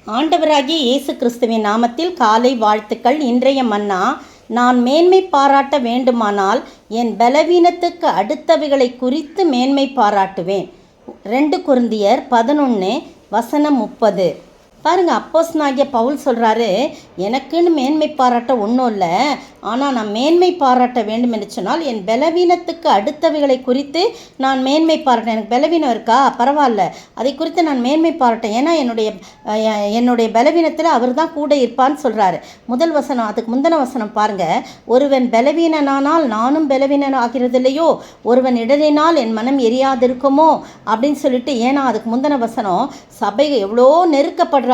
ஆண்டவராகிய இயேசு கிறிஸ்துவின் நாமத்தில் காலை வாழ்த்துக்கள். இன்றைய மன்னா, நான் மேன்மை பாராட்ட வேண்டுமானால் என் பலவீனத்துக்கு அடுத்தவைகளை குறித்து மேன்மை பாராட்டுவேன். 2 கொரிந்தியர் 11:30 பாருங்கள். அப்போஸ்தலனாகிய பவுல் சொல்கிறாரு, எனக்குன்னு மேன்மை பாராட்ட ஒன்றும் இல்லை, ஆனால் நான் மேன்மை பாராட்ட வேண்டும் என்று சொன்னால் என் பலவீனத்துக்கு அடுத்தவைகளை குறித்து நான் மேன்மை பாராட்டேன். எனக்கு பலவீனம் இருக்கா, பரவாயில்ல, அதை குறித்து நான் மேன்மை பாராட்டேன். ஏன்னா என்னுடைய பலவீனத்தில் அவர் தான் கூட இருப்பான்னு சொல்கிறாரு. முதல் வசனம். அதுக்கு முந்தின வசனம் பாருங்கள். ஒருவன் பலவீனனானால் நானும் பலவீனன் ஆகிறது இல்லையோ, ஒருவன் இடறினால் என் மனம் எரியாதிருக்குமோ அப்படின்னு சொல்லிட்டு, ஏன்னா அதுக்கு முந்தின வசனம் சபை எவ்வளோ நெருக்கப்படுற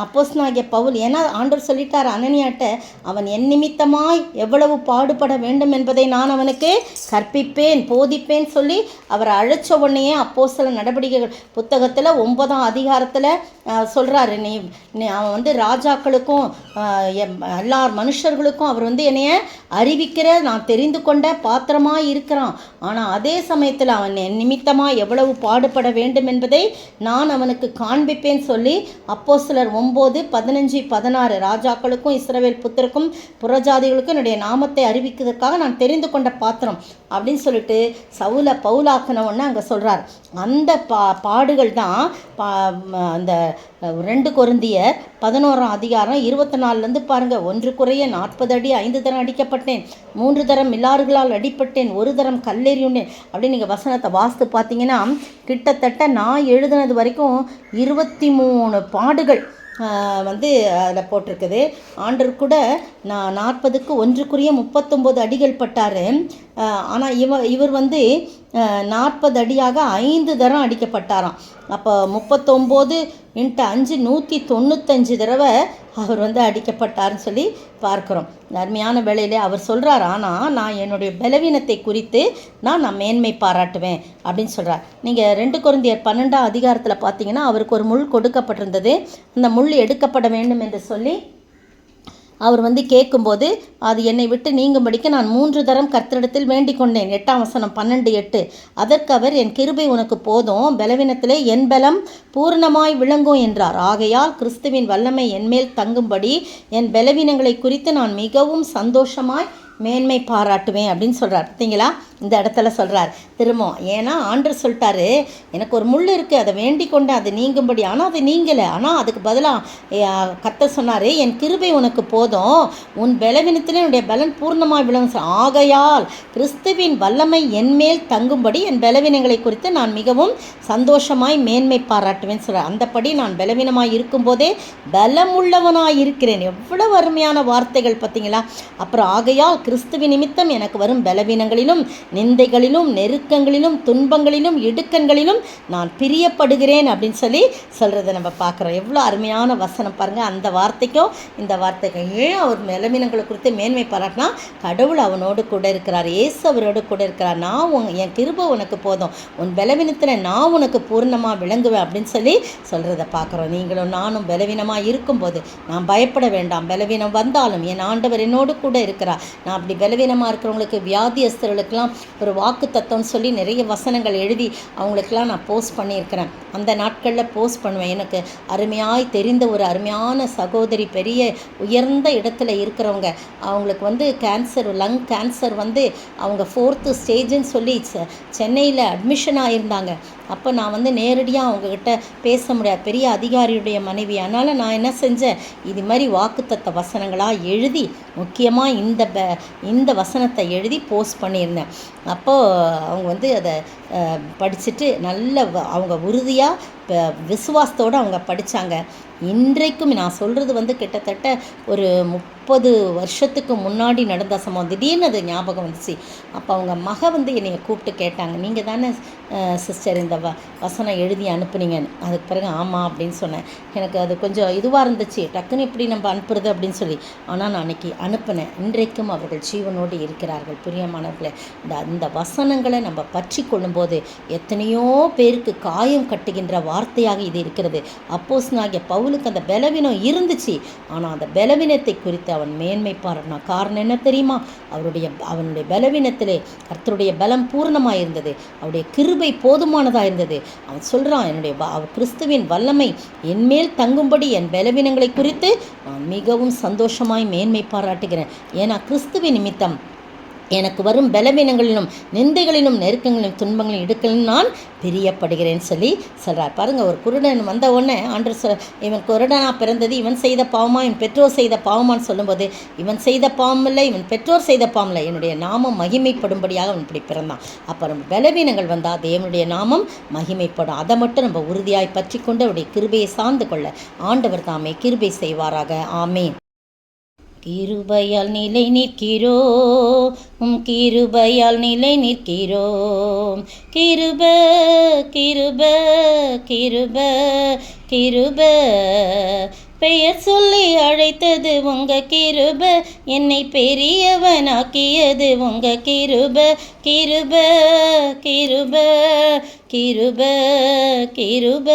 அப்போஸ்தலனாகிய பவுல். ஏன்னா ஆண்டவர் சொல்லிட்டார் அனனியாட்ட, அவன் என் நிமித்தமாய் எவ்வளவு பாடுபட வேண்டும் என்பதை நான் அவனுக்கு கற்பிப்பேன், போதிப்பேன் சொல்லி அவரை அழைச்ச உடனேயே அப்போஸ்தல நடவடிக்கைகள் புத்தகத்தில் 9ஆம் அதிகாரத்தில் சொல்கிறாரு, அவன் ராஜாக்களுக்கும் எல்லா மனுஷர்களுக்கும் அவர் என்னைய அறிவிக்கிற நான் தெரிந்து கொண்ட பாத்திரமாக இருக்கிறான். ஆனால் அதே சமயத்தில் அவன் என் நிமித்தமாக எவ்வளவு பாடுபட வேண்டும் என்பதை நான் அவனுக்கு காண்பிப்பேன் சொல்லி அப்போஸ்தலர் 9:15-16 ராஜாக்களுக்கும் இஸ்ரவேல் புத்திரருக்கும் புறஜாதிகளுக்கும் என்னுடைய நாமத்தை அறிவிக்கிறதுக்காக நான் தெரிந்து கொண்ட பாத்திரம் அப்படின்னு சொல்லிட்டு சவுலை பவுலாக்கினவொன்னு அங்கே சொல்கிறார். அந்த பாடுகள் தான் அந்த 2 கொரிந்தியர் 11ஆம் அதிகாரம் 24 பாருங்கள். 1 குறைய 40 அடி 5 தரம் அடிக்கப்பட்டேன், 3 தரம் மில்லாறுகளால் அடிப்பட்டேன், 1 தரம் கல்லெறியுண்டேன் அப்படின்னு நீங்கள் வசனத்தை வாசித்து பார்த்தீங்கன்னா கிட்டத்தட்ட நான் எழுதினது வரைக்கும் 23 பாடுகள் அதில் போட்டிருக்குது. ஆண்டவர் கூட நான் 40க்கு 1 குறைய 39 அடிகள் பட்டார். ஆனால் இவர் 40 அடியாக 5 தரம் அடிக்கப்பட்டாராம். அப்போ 39 × 5 195 தடவை அவர் அடிக்கப்பட்டார்னு சொல்லி பார்க்குறோம். அருமையான வேளையிலே அவர் சொல்கிறார், ஆனால் நான் என்னுடைய பலவீனத்தை குறித்து நான் மேன்மை பாராட்டுவேன் அப்படின்னு சொல்கிறார். நீங்கள் 2 கொரிந்தியர் 12ஆம் அதிகாரத்தில் பார்த்தீங்கன்னா அவருக்கு ஒரு முள் கொடுக்கப்பட்டிருந்தது. அந்த முள் எடுக்கப்பட வேண்டும் என்று சொல்லி அவர் கேட்கும்போது அது என்னை விட்டு நீங்கும்படிக்கு நான் 3 தரம் கர்த்தரிடத்தில் வேண்டிக் கொண்டேன். 8ஆம் வசனம் 12:8. அதற்கு அவர், என் கிருபை உனக்கு போதும், பலவீனத்திலே என் பலம் பூர்ணமாய் விளங்கும் என்றார். ஆகையால் கிறிஸ்துவின் வல்லமை என்மேல் தங்கும்படி என் பலவீனங்களை குறித்து நான் மிகவும் சந்தோஷமாய் மேன்மை பாராட்டுவேன் அப்படின்னு சொல்கிறார். பார்த்தீங்களா, இந்த இடத்துல சொல்கிறார் திரும்ப. ஏன்னா ஆண்டவர் சொல்லிட்டாரு, எனக்கு ஒரு முள் இருக்குது, அதை வேண்டிக் கொண்டு அது நீங்கும்படி. ஆனால் அது நீங்கலை. ஆனால் அதுக்கு பதிலாக கர்த்தர் சொன்னார், என் கிருபை உனக்கு போதும், உன் பலவீனத்திலே என்னுடைய பலன் பூர்ணமாக விளங்கும். ஆகையால் கிறிஸ்துவின் வல்லமை என்மேல் தங்கும்படி என் பலவீனங்களை குறித்து நான் மிகவும் சந்தோஷமாய் மேன்மை பாராட்டுவேன்னு சொல்கிறார். அந்தபடி நான் பலவீனமாய் இருக்கும்போதே பலமுள்ளவனாய் இருக்கிறேன். எவ்வளவு அருமையான வார்த்தைகள் பார்த்தீங்களா. அப்புறம் ஆகையால் கிறிஸ்துவின் நிமித்தம் எனக்கு வரும் பலவீனங்களிலும் நிந்தைகளிலும் நெருக்கங்களிலும் துன்பங்களிலும் இடுக்கண்களிலும் நான் பிரியப்படுகிறேன் அப்படின்னு சொல்லி சொல்கிறத நம்ம பார்க்குறோம். எவ்வளோ அருமையான வசனம் பாருங்கள். அந்த வார்த்தைக்கும் இந்த வார்த்தைக்கும் ஏன் அவர் பலவீனங்களை குறித்து மேன்மை பாராட்டினா, கடவுள் அவனோடு கூட இருக்கிறார், இயேசு அவரோடு கூட இருக்கிறார். என் கிருபை உனக்கு போதும், உன் பலவீனத்தில் நான் உனக்கு பூர்ணமாக விளங்குவேன் அப்படின்னு சொல்லி சொல்கிறத பார்க்குறோம். நீங்களும் நானும் பலவீனமாக இருக்கும்போது நான் பயப்பட வேண்டாம். பலவீனம் வந்தாலும் என் ஆண்டவர் என்னோடு கூட இருக்கிறார். நான் அப்படி பலவீனமாக இருக்கிறவங்களுக்கு, வியாதியஸ்தர்களுக்கெல்லாம் ஒரு வாக்கு தத்துவம்னு சொல்லி நிறைய வசனங்கள் எழுதி அவங்களுக்கெல்லாம் நான் போஸ்ட் பண்ணியிருக்கிறேன். அந்த நாட்களில் போஸ்ட் பண்ணுவேன். எனக்கு அருமையாய் தெரிந்த ஒரு அருமையான சகோதரி, பெரிய உயர்ந்த இடத்துல இருக்கிறவங்க, அவங்களுக்கு கேன்சர், லங் கேன்சர் அவங்க 4th ஸ்டேஜுன்னு சொல்லி சென்னையில் அட்மிஷன் ஆகியிருந்தாங்க. அப்போ நான் நேரடியாக அவங்கக்கிட்ட பேச முடியாது, பெரிய அதிகாரியுடைய மனைவி. அதனால் நான் என்ன செஞ்சேன், இது மாதிரி வாக்குத்தத்த வசனங்களாக எழுதி, முக்கியமாக இந்த வசனத்தை எழுதி போஸ்ட் பண்ணியிருந்தேன். அப்போது அவங்க அதை படிச்சுட்டு நல்ல அவங்க உறுதியாக விசுவாசத்தோடு அவங்க படித்தாங்க. இன்றைக்கும் நான் சொல்கிறது கிட்டத்தட்ட ஒரு 30 வருஷத்துக்கு முன்னாடி நடந்த சம்பவம். திடீர்னு அது ஞாபகம் வந்துச்சு. அப்போ அவங்க மக என்னை கூப்பிட்டு கேட்டாங்க, நீங்கள் தானே சிஸ்டர் இந்த வசனம் எழுதி அனுப்புனீங்கன்னு. அதுக்கு பிறகு ஆமாம் அப்படின்னு சொன்னேன். எனக்கு அது கொஞ்சம் இதுவாக இருந்துச்சு, டக்குன்னு எப்படி நம்ம அனுப்புறது அப்படின்னு சொல்லி. ஆனால் நான் அன்றைக்கி அனுப்பினேன். இன்றைக்கும் அவர்கள் ஜீவனோடு இருக்கிறார்கள். பிரியமானவர்களே, இந்த வசனங்களை நம்ம பற்றி கொள்ளும்போது எத்தனையோ பேருக்கு காயம் கட்டுகின்ற வார்த்தையாக இது இருக்கிறது. அப்போஸ்தலனாகிய பவுல் பவுலுக்கு அந்த பலவீனம் இருந்துச்சு. ஆனால் அந்த பலவீனத்தை குறித்து அவன் மேன்மை பாராட்டினான். காரணம் என்ன தெரியுமா? அவனுடைய பலவீனத்திலே கர்த்தருடைய பலம் பூர்ணமாக இருந்தது. அவருடைய கிருபை போதுமானதாக இருந்தது. அவன் சொல்கிறான், கிறிஸ்துவின் வல்லமை என்மேல் தங்கும்படி என் பலவீனங்களை குறித்து நான் மிகவும் சந்தோஷமாய் மேன்மை பாராட்டுகிறேன். ஏன்னா கிறிஸ்துவின் நிமித்தம் எனக்கு வரும் பலவீனங்களிலும் நிந்தைகளிலும் நெருக்கங்களிலும் துன்பங்களிலும் இடுக்களிலும் நான் பிரியப்படுகிறேன்னு சொல்லி சொல்கிறார். பாருங்கள், ஒரு குருடன் வந்த உடனே ஆண்டவர் இவன் குருடனாக பிறந்தது இவன் செய்த பாவமா, இவன் பெற்றோர் செய்த பாவமான்னு சொல்லும்போது, இவன் செய்த பாவம் இல்லை, இவன் பெற்றோர் செய்த பாவம் இல்லை, என்னுடைய நாமம் மகிமைப்படும்படியாக அவன் இப்படி பிறந்தான். அப்போ நம்ம பலவீனங்கள் வந்தால் தேவனுடைய நாமம் மகிமைப்படும். அதை மட்டும் நம்ம உறுதியாய் பற்றி கொண்டு அவருடைய கிருபையை சார்ந்து கொள்ள ஆண்டவர் தாமே கிருபை செய்வாராக. ஆமேன். கிருபையால் நிலை நிற்கிறோம், கிருபையால் நிலை நிற்கிறோம். கிருப கிருப கிருப கிருப பெயர் சொல்லி அழைத்தது உங்க கிருப, என்னை பெரியவனாக்கியது உங்க கிருப. கிருப கிருப கிருப கிருப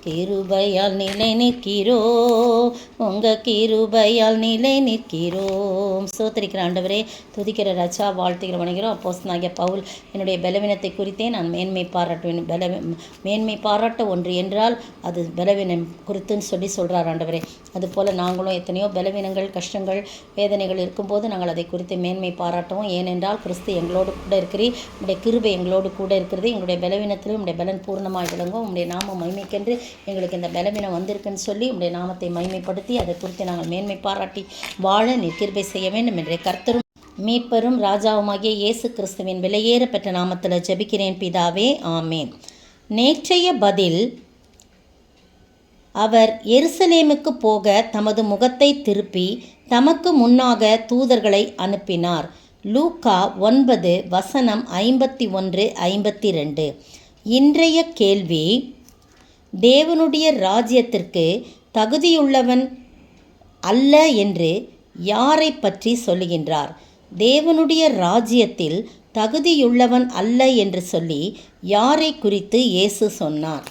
கிருபையால் நிலை நிற்கிறோம், உங்க கிருபையால் நிலை நிற்கிறோம். சோத்திரிக்கிற ஆண்டவரே, துதிக்கிற ராஜா, வாழ்த்துக்கிற வணங்குகிறோம். அப்போஸ்தலனாகிய பவுல் என்னுடைய பலவீனத்தை குறித்தே நான் மேன்மை பாராட்டுவேன். மேன்மை பாராட்ட ஒன்று என்றால் அது பலவீனம் குறித்துன்னு சொல்லி சொல்கிறார் ஆண்டவரே. அதுபோல் நாங்களும் எத்தனையோ பலவீனங்கள், கஷ்டங்கள், வேதனைகள் இருக்கும்போது நாங்கள் அதை குறித்து மேன்மை பாராட்டுவோம். ஏனென்றால் கிறிஸ்து எங்களோடு கூட இருக்கிறீர், உங்களுடைய கிருபை எங்களோடு கூட இருக்கிறது. எங்களுடைய பலவீனத்திலும் உங்களுடைய பலன் பூர்ணமாக விளங்கும். உங்களுடைய நாம மகிமைக்கென்று எங்களுக்கு இந்த பலவீனம் வந்திருக்குன்னு சொல்லி உங்களுடைய நாமத்தை மகிமைப்படுத்தி அதை குறித்து நாங்கள் மேன்மை பாராட்டி வாழ நீர் கிருபை செய்ய வேண்டும் என்ற கர்த்தரும் மீட்பரும் ராஜாவுமாகிய இயேசு கிறிஸ்துவின் விலையேற பெற்ற நாமத்தில் ஜெபிக்கிறேன் பிதாவே, ஆமேன். நேற்றைய பதில்: அவர் எருசலேமுக்கு போக தமது முகத்தை திருப்பி தமக்கு முன்னாக தூதர்களை அனுப்பினார். லூக்கா 9:51-52. இன்றைய கேள்வி: தேவனுடைய ராஜ்யத்திற்கு தகுதியுள்ளவன் அல்ல என்று யாரை பற்றி சொல்லுகின்றார்? தேவனுடைய ராஜ்யத்தில் தகுதியுள்ளவன் அல்ல என்று சொல்லி யாரை குறித்து இயேசு சொன்னார்?